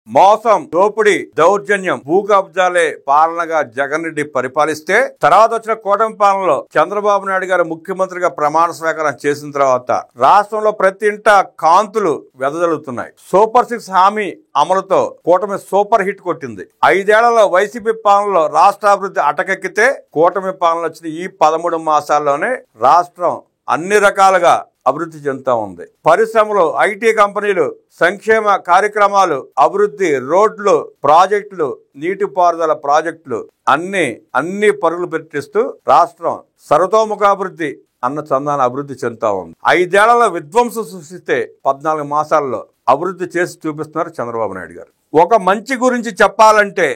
మోసం, దోపిడీ, దౌర్జన్యం, భూ కబ్జాలే పాలనగా జగన్ రెడ్డి పరిపాలిస్తే తర్వాత వచ్చిన కూటమి పాలనలో చంద్రబాబు నాయుడు గారు ముఖ్యమంత్రిగా ప్రమాణ స్వీకారం చేసిన తర్వాత రాష్ట్రంలో ప్రతి ఇంట కాంతులు వెదజల్లుతున్నాయి. సూపర్ 6 హామీ అమలుతో కూటమి సూపర్ హిట్ కొట్టింది. 5 ఏళ్లలో వైసీపీ పాలనలో రాష్ట్ర అభివృద్ధి అటకెక్కితే కూటమి పాలన వచ్చిన ఈ 13 మాసాల్లోనే రాష్ట్రం అన్ని రకాలుగా అభివృద్ధి చెందుతా ఉంది. పరిశ్రమలు, ఐటీ కంపెనీలు, సంక్షేమ కార్యక్రమాలు, అభివృద్ధి, రోడ్లు, ప్రాజెక్టులు, నీటిపారుదల ప్రాజెక్టులు అన్ని పరుగులు పెట్టిస్తూ రాష్ట్రం సర్వతోముఖాభివృద్ధి అన్న చందాన అభివృద్ధి చెందుతా ఉంది. 5 ఏళ్లలో విధ్వంసం సృష్టిస్తే 14 మాసాల్లో అభివృద్ధి చేసి చూపిస్తున్నారు చంద్రబాబు నాయుడు గారు. ఒక మంచి గురించి చెప్పాలంటే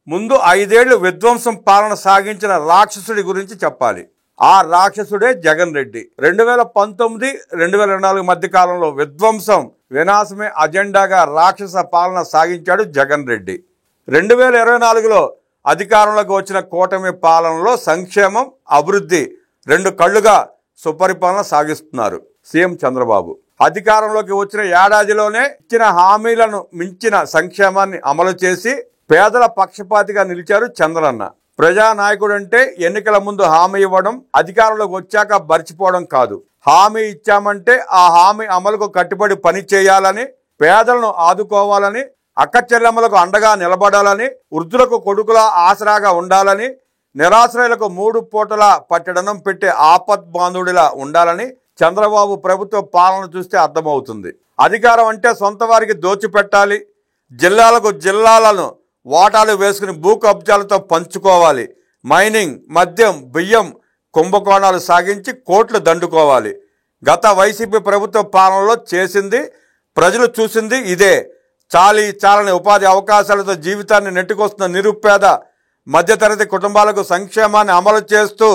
ముందు 5 ఏళ్లు విధ్వంసం పాలన సాగించిన రాక్షసుడి గురించి చెప్పాలి. ఆ రాక్షసుడే జగన్ రెడ్డి. 2019, 2024 మధ్య కాలంలో విధ్వంసం, వినాశమే అజెండాగా రాక్షస పాలన సాగించాడు జగన్ రెడ్డి. 2024లో అధికారంలోకి వచ్చిన కూటమి పాలనలో సంక్షేమం, అభివృద్ధి 2 కళ్లుగా సుపరిపాలన సాగిస్తున్నారు సీఎం చంద్రబాబు. అధికారంలోకి వచ్చిన ఏడాదిలోనే ఇచ్చిన హామీలను మించిన సంక్షేమాన్ని అమలు చేసి పేదల పక్షపాతిగా నిలిచారు చంద్రన్న. ప్రజానాయకుడు అంటే ఎన్నికల ముందు హామీ ఇవ్వడం, అధికారంలోకి వచ్చాక మర్చిపోవడం కాదు. హామీ ఇచ్చామంటే ఆ హామీ అమలుకు కట్టుబడి పని చేయాలని, పేదలను ఆదుకోవాలని, అక్క చెల్లెమ్మలకు అండగా నిలబడాలని, వృద్ధులకు కొడుకుల ఆసరాగా ఉండాలని, నిరాశ్రయులకు 3 పూటల పట్టెడనం పెట్టే ఆపద్బాంధుడిలా ఉండాలని చంద్రబాబు ప్రభుత్వ పాలన చూస్తే అర్థమవుతుంది. అధికారం అంటే సొంత వారికి దోచిపెట్టాలి, జిల్లాలకు జిల్లాలను వాటాలు వేసుకుని భూ కబ్జాలతో పంచుకోవాలి, మైనింగ్, మద్యం, బియ్యం కుంభకోణాలు సాగించి కోట్లు దండుకోవాలి. గత వైసీపీ ప్రభుత్వ పాలనలో చేసింది, ప్రజలు చూసింది ఇదే. చాలని ఉపాధి అవకాశాలతో జీవితాన్ని నెట్టుకొస్తున్న నిరుపేద, మధ్యతరగతి కుటుంబాలకు సంక్షేమాన్ని అమలు చేస్తూ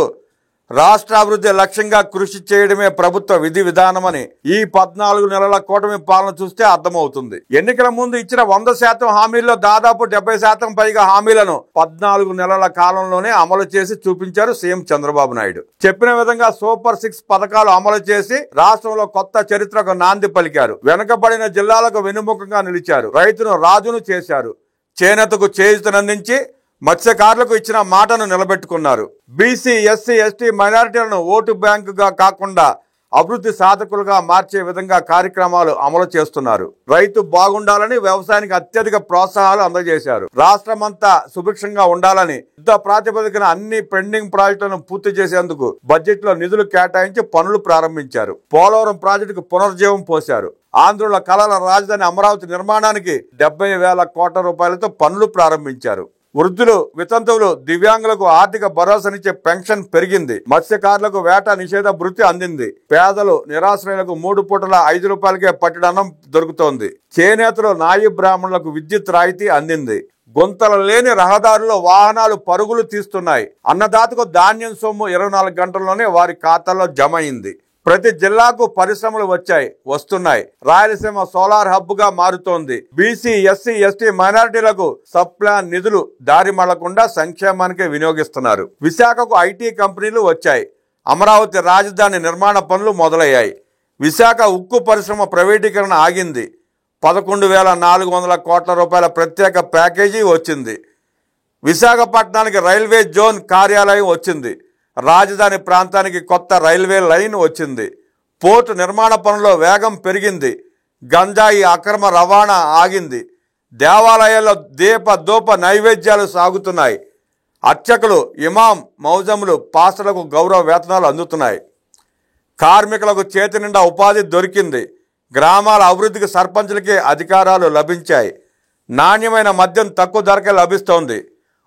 రాష్ట్ర అభివృద్ధి లక్ష్యంగా కృషి చేయడమే ప్రభుత్వ విధి విధానమని ఈ 14 నెలల కూటమి పాలన చూస్తే అర్థమవుతుంది. ఎన్నికల ముందు ఇచ్చిన 100% హామీల్లో దాదాపు 70% పైగా హామీలను 14 నెలల కాలంలోనే అమలు చేసి చూపించారు సీఎం చంద్రబాబు నాయుడు. చెప్పిన విధంగా సూపర్ 6 పథకాలు అమలు చేసి రాష్ట్రంలో కొత్త చరిత్రకు నాంది పలికారు. వెనుకబడిన జిల్లాలకు వెన్నుముకగా నిలిచారు. రైతును రాజును చేశారు. చేనేతకు చేయూతనందించి మత్స్యకారులకు ఇచ్చిన మాటను నిలబెట్టుకున్నారు. బీసీ, ఎస్సీ, ఎస్టీ మైనారిటీలను ఓటు బ్యాంకుగా కాకుండా అభివృద్ధి సాధకులుగా మార్చే విధంగా కార్యక్రమాలు అమలు చేస్తున్నారు. రైతు బాగుండాలని వ్యవసాయానికి అత్యధిక ప్రోత్సాహాలు అందజేశారు. రాష్ట్రమంతా సుభిక్షంగా ఉండాలని యుద్ధ ప్రాతిపదికన అన్ని పెండింగ్ ప్రాజెక్టులను పూర్తి చేసేందుకు బడ్జెట్ లో నిధులు కేటాయించి పనులు ప్రారంభించారు. పోలవరం ప్రాజెక్టుకు పునర్జీవం పోశారు. ఆంధ్రుల కళల రాజధాని అమరావతి నిర్మాణానికి 70,000 కోట్ల రూపాయలతో పనులు ప్రారంభించారు. వృద్ధులు, వితంతువులు, దివ్యాంగులకు ఆర్థిక భరోసానిచ్చే పెన్షన్ పెరిగింది. మత్స్యకారులకు వేట నిషేధ భృతి అందింది. పేదలు, నిరాశ్రయులకు 3 పూటల 5 రూపాయలకే పట్టెడన్నం దొరుకుతోంది. చేనేతలు, నాయి బ్రాహ్మణులకు విద్యుత్ రాయితీ అందింది. గుంతలు లేని రహదారుల్లో వాహనాలు పరుగులు తీస్తున్నాయి. అన్నదాతకు ధాన్యం సొమ్ము 24 గంటల్లోనే వారి ఖాతాల్లో జమ అయింది. ప్రతి జిల్లాకు పరిశ్రమలు వస్తున్నాయి. రాయలసీమ సోలార్ హబ్ గా మారుతోంది. బీసీ, ఎస్సీ, ఎస్టీ మైనారిటీలకు సబ్ప్లాన్ నిధులు దారి మళ్లకుండా సంక్షేమానికే వినియోగిస్తున్నారు. విశాఖకు ఐటీ కంపెనీలు వచ్చాయి. అమరావతి రాజధాని నిర్మాణ పనులు మొదలయ్యాయి. విశాఖ ఉక్కు పరిశ్రమ ప్రైవేటీకరణ ఆగింది. 11,400 కోట్ల రూపాయల ప్రత్యేక ప్యాకేజీ వచ్చింది. విశాఖపట్నానికి రైల్వే జోన్ కార్యాలయం వచ్చింది. రాజధాని ప్రాంతానికి కొత్త రైల్వే లైన్ వచ్చింది. పోర్టు నిర్మాణ పనుల్లో వేగం పెరిగింది. గంజాయి అక్రమ రవాణా ఆగింది. దేవాలయాల్లో దోప నైవేద్యాలు సాగుతున్నాయి. అర్చకులు, ఇమాం, మౌజములు, పాస్టర్లకు గౌరవ వేతనాలు అందుతున్నాయి. కార్మికులకు చేతి నిండా ఉపాధి దొరికింది. గ్రామాల అభివృద్ధికి సర్పంచులకే అధికారాలు లభించాయి. నాణ్యమైన మద్యం తక్కువ ధరకే లభిస్తోంది.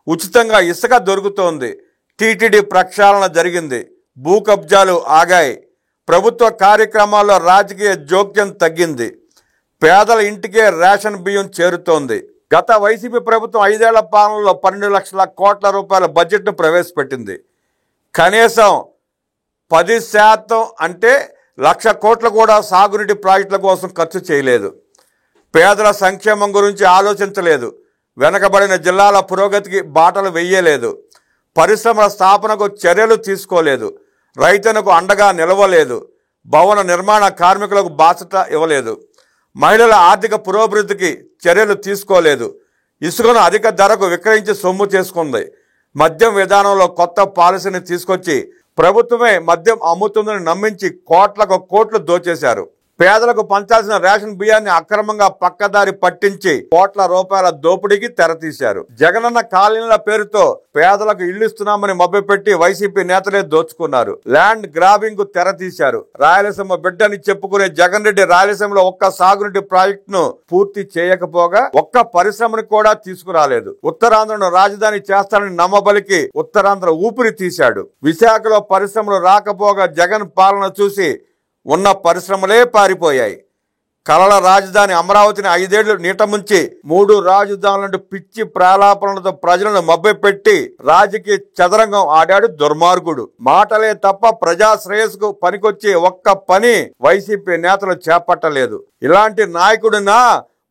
ఉచితంగా ఇసుక దొరుకుతోంది. టీటీడీ ప్రక్షాళన జరిగింది. భూ కబ్జాలు ఆగాయి. ప్రభుత్వ కార్యక్రమాల్లో రాజకీయ జోక్యం తగ్గింది. పేదల ఇంటికే రేషన్ బియ్యం చేరుతోంది. గత వైసీపీ ప్రభుత్వం 5 ఏళ్ల పాలనలో 12 లక్షల కోట్ల రూపాయల బడ్జెట్ను ప్రవేశపెట్టింది. కనీసం 10% అంటే 1,00,000 కోట్లు కూడా సాగునీటి ప్రాజెక్టుల కోసం ఖర్చు చేయలేదు. పేదల సంక్షేమం గురించి ఆలోచించలేదు. వెనకబడిన జిల్లాల పురోగతికి బాటలు వెయ్యలేదు. పరిశ్రమల స్థాపనకు చర్యలు తీసుకోలేదు. రైతులకు అండగా నిలవలేదు. భవన నిర్మాణ కార్మికులకు బాధ్యత ఇవ్వలేదు. మహిళల ఆర్థిక పురోభివృద్ధికి చర్యలు తీసుకోలేదు. ఇసుకను అధిక ధరకు విక్రయించి సొమ్ము చేసుకుంది. మద్యం విధానంలో కొత్త పాలసీని తీసుకొచ్చి ప్రభుత్వమే మద్యం అమ్ముతుందని నమ్మించి కోట్లు దోచేశారు. పేదలకు పంచాల్సిన రేషన్ బియ్యాన్ని అక్రమంగా పక్కదారి పట్టించి కోట్ల రూపాయల దోపిడీకి తెరతీశారు. జగనన్న కాలనీల పేరుతో పేదలకు ఇళ్లు ఇస్తున్నామని మభ్యపెట్టి వైసీపీ నేతలే దోచుకున్నారు. ల్యాండ్ గ్రాబింగ్ కు తెరతీశారు. రాయలసీమ బిడ్డని చెప్పుకునే జగన్ రెడ్డి రాయలసీమలో ఒక్క సాగునీటి ప్రాజెక్టును పూర్తి చేయకపోగా ఒక్క పరిశ్రమను కూడా తీసుకురాలేదు. ఉత్తరాంధ్రను రాజధాని చేస్తానని నమ్మబలికి ఉత్తరాంధ్ర ఊపిరి తీశాడు. విశాఖలో పరిశ్రమలు రాకపోగా జగన్ పాలన చూసి ఉన్న పరిశ్రమలే పారిపోయాయి. కలల రాజధాని అమరావతిని 5 ఏళ్లు నీట ముంచి 3 రాజధానులంటూ పిచ్చి ప్రాలాపనలతో ప్రజలను మభ్యపెట్టి రాజకీయ చదరంగం ఆడాడు దుర్మార్గుడు. మాటలే తప్ప ప్రజా శ్రేయస్సుకు పనికొచ్చే ఒక్క పని వైసీపీ నేతలు చేపట్టలేదు. ఇలాంటి నాయకుడినా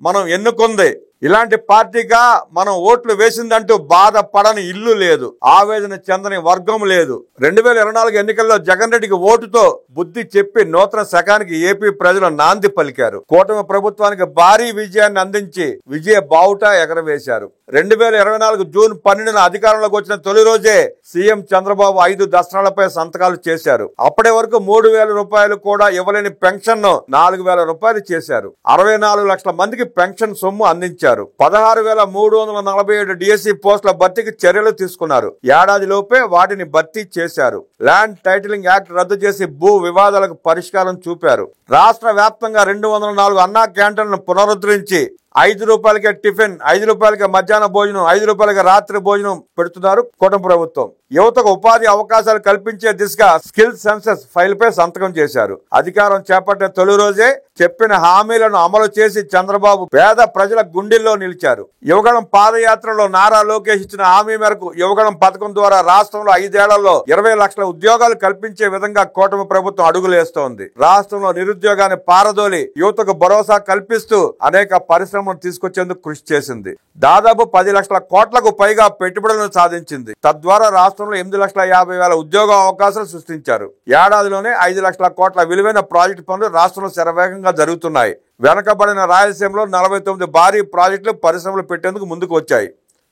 మనం ఎన్నుకుంది, ఇలాంటి పార్టీగా మనం ఓట్లు వేసిందంటూ బాధపడని ఇల్లు లేదు, ఆవేదన చెందని వర్గం లేదు. 2024 ఎన్నికల్లో జగన్ రెడ్డికి ఓటుతో బుద్ధి చెప్పి నూతన శకానికి ఏపీ ప్రజలు నాంది పలికారు. కూటమి ప్రభుత్వానికి భారీ విజయాన్ని అందించి విజయ బావుట ఎగరవేశారు. 2024 జూన్ 12న అధికారంలోకి వచ్చిన తొలి రోజే సీఎం చంద్రబాబు 5 దసరాలపై సంతకాలు చేశారు. అప్పటి వరకు 3,000 రూపాయలు కూడా ఇవ్వలేని పెన్షన్ ను 4,000 రూపాయలు చేశారు. 64 లక్షల మందికి పెన్షన్ సొమ్ము అందించారు. 16,347 డిఎస్సి పోస్టుల భర్తీకి చర్యలు తీసుకున్నారు. ఏడాది లోపే వాటిని భర్తీ చేశారు. ల్యాండ్ టైటిలింగ్ యాక్ట్ రద్దు చేసి భూ వివాదాలకు పరిష్కారం చూపారు. రాష్ట్ర వ్యాప్తంగా 204 అన్నా క్యాంటీన్లను పునరుద్ధరించి 5 రూపాయలకే టిఫిన్, 5 రూపాయలకే మధ్యాహ్న భోజనం, 5 రూపాయలకే రాత్రి భోజనం పెడుతున్నారు కూటమి ప్రభుత్వం. యువతకు ఉపాధి అవకాశాలు కల్పించే దిశగా స్కిల్ సెన్సస్ ఫైల్ పై సంతకం చేశారు. అధికారం చేపట్టిన తొలి రోజే చెప్పిన హామీలను అమలు చేసి చంద్రబాబు పేద ప్రజల గుండెల్లో నిలిచారు. యువగళం పాదయాత్రలో నారా లోకేష్ ఇచ్చిన హామీ మేరకు యువగళం పథకం ద్వారా రాష్ట్రంలో 5 ఏళ్లలో 20 లక్షల ఉద్యోగాలు కల్పించే విధంగా కూటమి ప్రభుత్వం అడుగులేస్తోంది. రాష్ట్రంలో నిరుద్యోగాన్ని పారదోలి యువతకు భరోసా కల్పిస్తూ అనేక పరిశ్రమలు తీసుకొచ్చేందుకు కృషి చేసింది. దాదాపు 10 లక్షల కోట్లకు పైగా పెట్టుబడులను సాధించింది. తద్వారా రాష్ట్రంలో 8,50,000 ఉద్యోగ అవకాశాలు సృష్టించారు. ఏడాదిలోనే 5 లక్షల కోట్ల విలువైన ప్రాజెక్టు పనులు రాష్ట్రంలో శరవేగంగా జరుగుతున్నాయి. వెనకబడిన రాయలసీమలో 49 భారీ ప్రాజెక్టులు పరిశ్రమలు పెట్టేందుకు ముందుకు వచ్చాయి.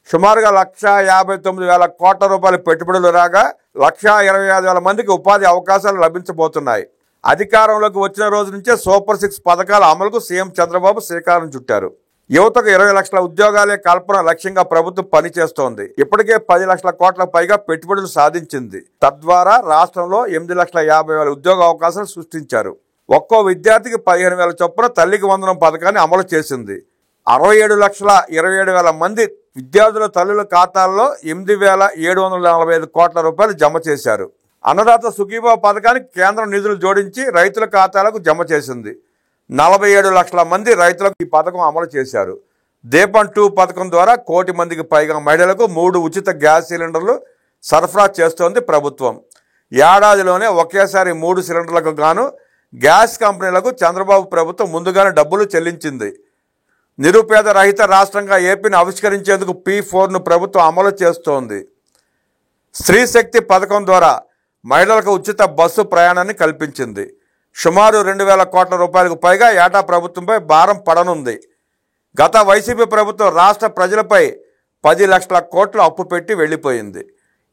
సుమారుగా 1,59,000 కోట్ల రూపాయల పెట్టుబడులు రాగా 1,25,000 మందికి ఉపాధి అవకాశాలు లభించబోతున్నాయి. అధికారంలోకి వచ్చిన రోజు నుంచే సూపర్ 6 పథకాల అమలుకు సీఎం చంద్రబాబు శ్రీకారం చుట్టారు. యువతకు 20 లక్షల ఉద్యోగాలే కల్పన లక్ష్యంగా ప్రభుత్వం పనిచేస్తోంది. ఇప్పటికే 10 లక్షల కోట్లకు పైగా పెట్టుబడులు సాధించింది. తద్వారా రాష్ట్రంలో 8,50,000 ఉద్యోగ అవకాశాలు సృష్టించారు. ఒక్కో విద్యార్థికి 15,000 చొప్పున తల్లికి వందనం పథకాన్ని అమలు చేసింది. 67,27,000 మంది విద్యార్థుల తల్లుల ఖాతాల్లో 8,745 కోట్ల రూపాయలు జమ చేశారు. అన్నదాత సుఖీభావ పథకానికి కేంద్రం నిధులు జోడించి రైతుల ఖాతాలకు జమ చేసింది. 47 లక్షల మంది రైతులకు ఈ పథకం అమలు చేశారు. దీపం 2 పథకం ద్వారా 1 కోటి మందికి పైగా మహిళలకు 3 ఉచిత గ్యాస్ సిలిండర్లు సరఫరా చేస్తోంది ప్రభుత్వం. ఏడాదిలోనే ఒకేసారి 3 సిలిండర్లకు గాను గ్యాస్ కంపెనీలకు చంద్రబాబు ప్రభుత్వం ముందుగానే డబ్బులు చెల్లించింది. నిరుపేద రహిత రాష్ట్రంగా ఏపీని ఆవిష్కరించేందుకు P4ను ప్రభుత్వం అమలు చేస్తోంది. స్త్రీ శక్తి పథకం ద్వారా మహిళలకు ఉచిత బస్సు ప్రయాణాన్ని కల్పించింది. సుమారు 2,000 కోట్ల రూపాయలకు పైగా ఏటా ప్రభుత్వంపై భారం పడనుంది. గత వైసీపీ ప్రభుత్వం రాష్ట్ర ప్రజలపై 10 లక్షల కోట్లు అప్పు పెట్టి వెళ్లిపోయింది.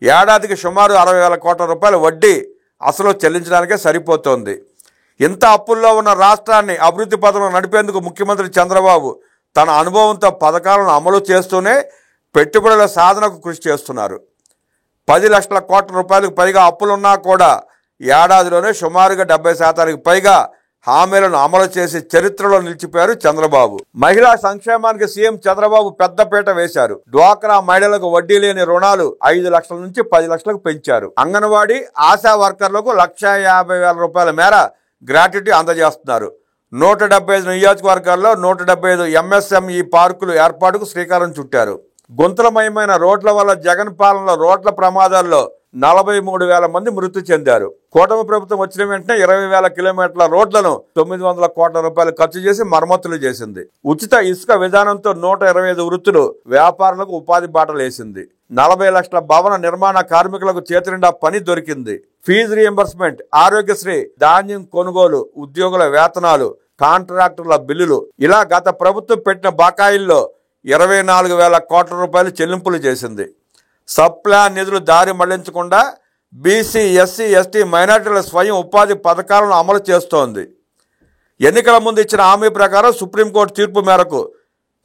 ఏడాదికి సుమారు 60,000 కోట్ల రూపాయల వడ్డీ అసలు చెల్లించడానికే సరిపోతోంది. ఇంత అప్పుల్లో ఉన్న రాష్ట్రాన్ని అభివృద్ధి పథంలో నడిపేందుకు ముఖ్యమంత్రి చంద్రబాబు తన అనుభవంతో పథకాలను అమలు చేస్తూనే పెట్టుబడుల సాధనకు కృషి చేస్తున్నారు. 10 లక్షల కోట్ల రూపాయలకు పైగా అప్పులున్నా కూడా ఏడాదిలోనే సుమారుగా 70% పైగా హామీలను అమలు చేసి చరిత్రలో నిలిచిపోయారు చంద్రబాబు. మహిళా సంక్షేమానికి సీఎం చంద్రబాబు పెద్దపీట వేశారు. డ్వాక్రా మహిళలకు వడ్డీ లేని రుణాలు 5 లక్షల నుంచి 10 లక్షలకు పెంచారు. అంగన్వాడీ ఆశా వర్కర్లకు 1,50,000 రూపాయల మేర గ్రాట్యుటీ అందజేస్తున్నారు. 175 నియోజకవర్గాల్లో 175 MSME పార్కులు ఏర్పాటుకు శ్రీకారం చుట్టారు. గుంతలమయమైన రోడ్ల వల్ల జగన్ పాలనలో రోడ్ల ప్రమాదాల్లో 43,000 మంది మృతి చెందారు. కూటమి ప్రభుత్వం వచ్చిన వెంటనే 20,000 కిలోమీటర్ల రోడ్లను 900 కోట్ల రూపాయలు ఖర్చు చేసి మరమ్మతులు చేసింది. ఉచిత ఇసుక విధానంతో 125 వృత్తులు వ్యాపారులకు ఉపాధి బాటలేసింది. 40 లక్షల భవన నిర్మాణ కార్మికులకు చేతినిండా పని దొరికింది. ఫీజు రియంబర్స్మెంట్, ఆరోగ్యశ్రీ, ధాన్యం కొనుగోలు, ఉద్యోగుల వేతనాలు, కాంట్రాక్టర్ల బిల్లులు ఇలా గత ప్రభుత్వం పెట్టిన బకాయిల్లో 24,000 కోట్ల రూపాయలు చెల్లింపులు చేసింది. సబ్ ప్లాన్ నిధులు దారి మళ్లించకుండా బీసీ, ఎస్సీ, ఎస్టీ, మైనార్టీల స్వయం ఉపాధి పథకాలను అమలు చేస్తోంది. ఎన్నికల ముందు ఇచ్చిన హామీ ప్రకారం సుప్రీంకోర్టు తీర్పు మేరకు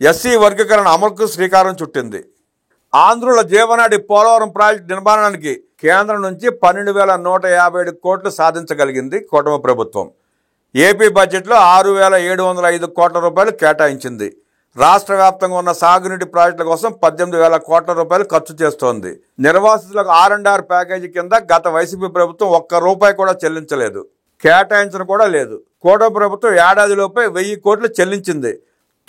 ఎస్సీ వర్గీకరణ అమలుకు శ్రీకారం చుట్టింది. ఆంధ్రుల జీవనాడి పోలవరం ప్రాజెక్టు నిర్మాణానికి కేంద్రం నుంచి 12,157 కోట్లు సాధించగలిగింది కూటమి ప్రభుత్వం. ఏపీ బడ్జెట్లో 6,705 కోట్ల రూపాయలు కేటాయించింది. రాష్ట్ర వ్యాప్తంగా ఉన్న సాగునీటి ప్రాజెక్టుల కోసం 18,000 కోట్ల రూపాయలు ఖర్చు చేస్తోంది. నిర్వాసితులకు R&R ప్యాకేజీ కింద గత వైసీపీ ప్రభుత్వం ఒక్క రూపాయి కూడా చెల్లించలేదు, కేటాయించడం కూడా లేదు. కూటమి ప్రభుత్వం ఏడాదిలోపే 1000 కోట్లు చెల్లించింది.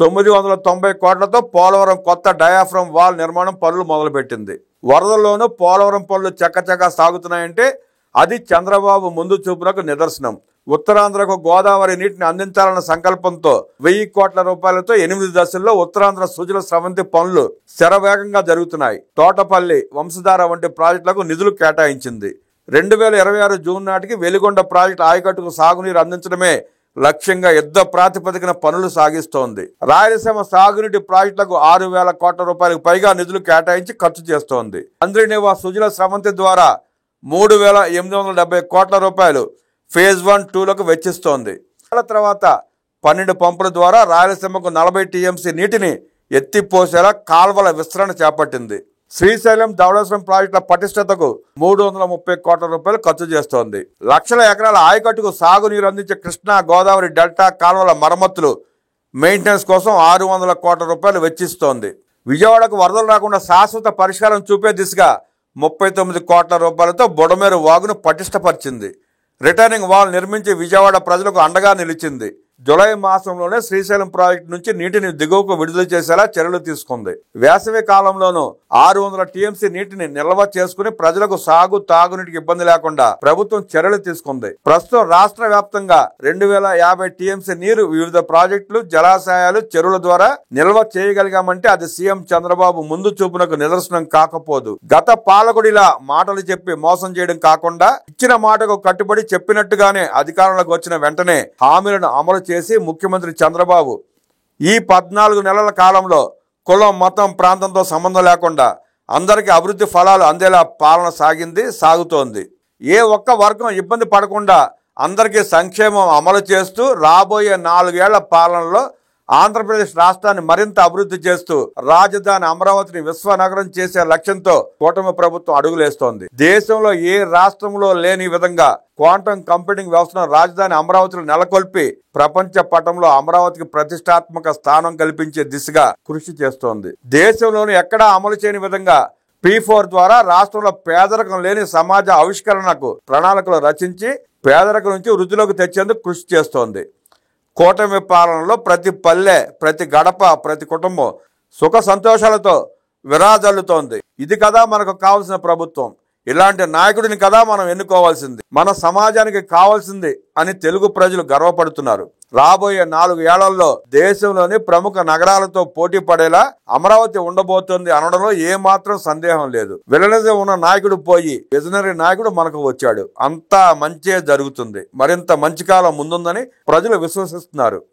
990 కోట్లతో పోలవరం కొత్త డయాఫ్రమ్ వాల్ నిర్మాణం పనులు మొదలుపెట్టింది. వరదల్లోనూ పోలవరం పనులు చక్కచక్క సాగుతున్నాయంటే అది చంద్రబాబు ముందు చూపునకు నిదర్శనం. ఉత్తరాంధ్రకు గోదావరి నీటిని అందించాలన్న సంకల్పంతో 1000 కోట్ల రూపాయలతో 8 దశల్లో ఉత్తరాంధ్ర సుజల స్రవంతి పనులు శరవేగంగా జరుగుతున్నాయి. తోటపల్లి, వంశధార వంటి ప్రాజెక్టులకు నిధులు కేటాయించింది. 2026 జూన్ నాటికి వెలిగొండ ప్రాజెక్టు ఆయకట్టుకు సాగునీరు అందించడమే లక్ష్యంగా యుద్ధ ప్రాతిపదికన పనులు సాగిస్తోంది. రాయలసీమ సాగునీటి ప్రాజెక్టులకు 6,000 కోట్ల రూపాయలకు పైగా నిధులు కేటాయించి ఖర్చు చేస్తోంది. అంద్రినివా సుజల స్రవంతి ద్వారా 3,870 కోట్ల రూపాయలు ఫేజ్ 1, 2లకు వెచ్చిస్తోంది. తర్వాత 12 పంపుల ద్వారా రాయలసీమకు 40 టీఎంసీ నీటిని ఎత్తిపోసేలా కాల్వల విస్తరణ చేపట్టింది. శ్రీశైలం, ధవళేశ్వరం ప్రాజెక్టుల పటిష్టతకు 330 కోట్ల రూపాయలు ఖర్చు చేస్తోంది. లక్షల ఎకరాల ఆయకట్టుకు సాగునీరు అందించే కృష్ణా, గోదావరి డెల్టా కాల్వల మరమ్మతులు, మెయింటెనెన్స్ కోసం 600 కోట్ల రూపాయలు వెచ్చిస్తోంది. విజయవాడకు వరదలు రాకుండా శాశ్వత పరిష్కారం చూపే దిశగా 39 కోట్ల రూపాయలతో బుడమేరు వాగును పటిష్టపరిచింది. రిటర్నింగ్ వాల్ నిర్మించి విజయవాడ ప్రజలకు అండగా నిలిచింది. జూలై మాసంలోనే శ్రీశైలం ప్రాజెక్టు నుంచి నీటిని దిగువకు విడుదల చేసేలా చర్యలు తీసుకుంది. వేసవి కాలంలోనూ 600 టీఎంసీ నీటిని నిల్వ చేసుకుని ప్రజలకు సాగు, తాగునీటికి ఇబ్బంది లేకుండా ప్రభుత్వం చర్యలు తీసుకుంది. ప్రస్తుతం రాష్ట్ర వ్యాప్తంగా 2,050 టీఎంసీ నీరు వివిధ ప్రాజెక్టులు, జలాశయాలు, చెరువుల ద్వారా నిల్వ చేయగలిగామంటే అది సీఎం చంద్రబాబు ముందు చూపునకు నిదర్శనం కాకపోదు. గత పాలకుడిలా మాటలు చెప్పి మోసం చేయడం కాకుండా ఇచ్చిన మాటకు కట్టుబడి చెప్పినట్టుగానే అధికారంలోకి వచ్చిన వెంటనే హామీలను అమలు చేసి ముఖ్యమంత్రి చంద్రబాబు ఈ 14 నెలల కాలంలో కులం, మతం, ప్రాంతంతో సంబంధం లేకుండా అందరికీ అభివృద్ధి ఫలాలు అందేలా పాలన సాగుతోంది. ఏ ఒక్క వర్గం ఇబ్బంది పడకుండా అందరికీ సంక్షేమం అమలు చేస్తూ రాబోయే 4 ఏళ్ల పాలనలో ఆంధ్రప్రదేశ్ రాష్ట్రాన్ని మరింత అభివృద్ధి చేస్తూ రాజధాని అమరావతిని విశ్వనగరం చేసే లక్ష్యంతో కూటమి ప్రభుత్వం అడుగులేస్తోంది. దేశంలో ఏ రాష్ట్రంలో లేని విధంగా క్వాంటమ్ కంప్యూటింగ్ వ్యవస్థను రాజధాని అమరావతిలో నెలకొల్పి ప్రపంచ పటంలో అమరావతికి ప్రతిష్టాత్మక స్థానం కల్పించే దిశగా కృషి చేస్తోంది. దేశంలోని ఎక్కడా అమలు చేయని విధంగా P4 ద్వారా రాష్ట్రంలో పేదరికం లేని సమాజ ఆవిష్కరణకు ప్రణాళికలు రచించి పేదరికం నుంచి వృద్ధిలోకి తెచ్చేందుకు కృషి చేస్తోంది. కూటమి పాలనలో ప్రతి పల్లె, ప్రతి గడప, ప్రతి కుటుంబం సుఖ సంతోషాలతో విరాజల్లుతోంది. ఇది కదా మనకు కావాల్సిన ప్రభుత్వం. ఇలాంటి నాయకుడిని కదా మనం ఎన్నుకోవాల్సింది. మన సమాజానికి కావాల్సింది అని తెలుగు ప్రజలు గర్వపడుతున్నారు. రాబోయే 4 ఏళ్లలో దేశంలోని ప్రముఖ నగరాలతో పోటీ పడేలా అమరావతి ఉండబోతోంది అనడంలో ఏమాత్రం సందేహం లేదు. విలనిజం ఉన్న నాయకుడు పోయి విజనరీ నాయకుడు మనకు వచ్చాడు. అంతా మంచే జరుగుతుంది. మరింత మంచి కాలం ముందుందని ప్రజలు విశ్వసిస్తున్నారు.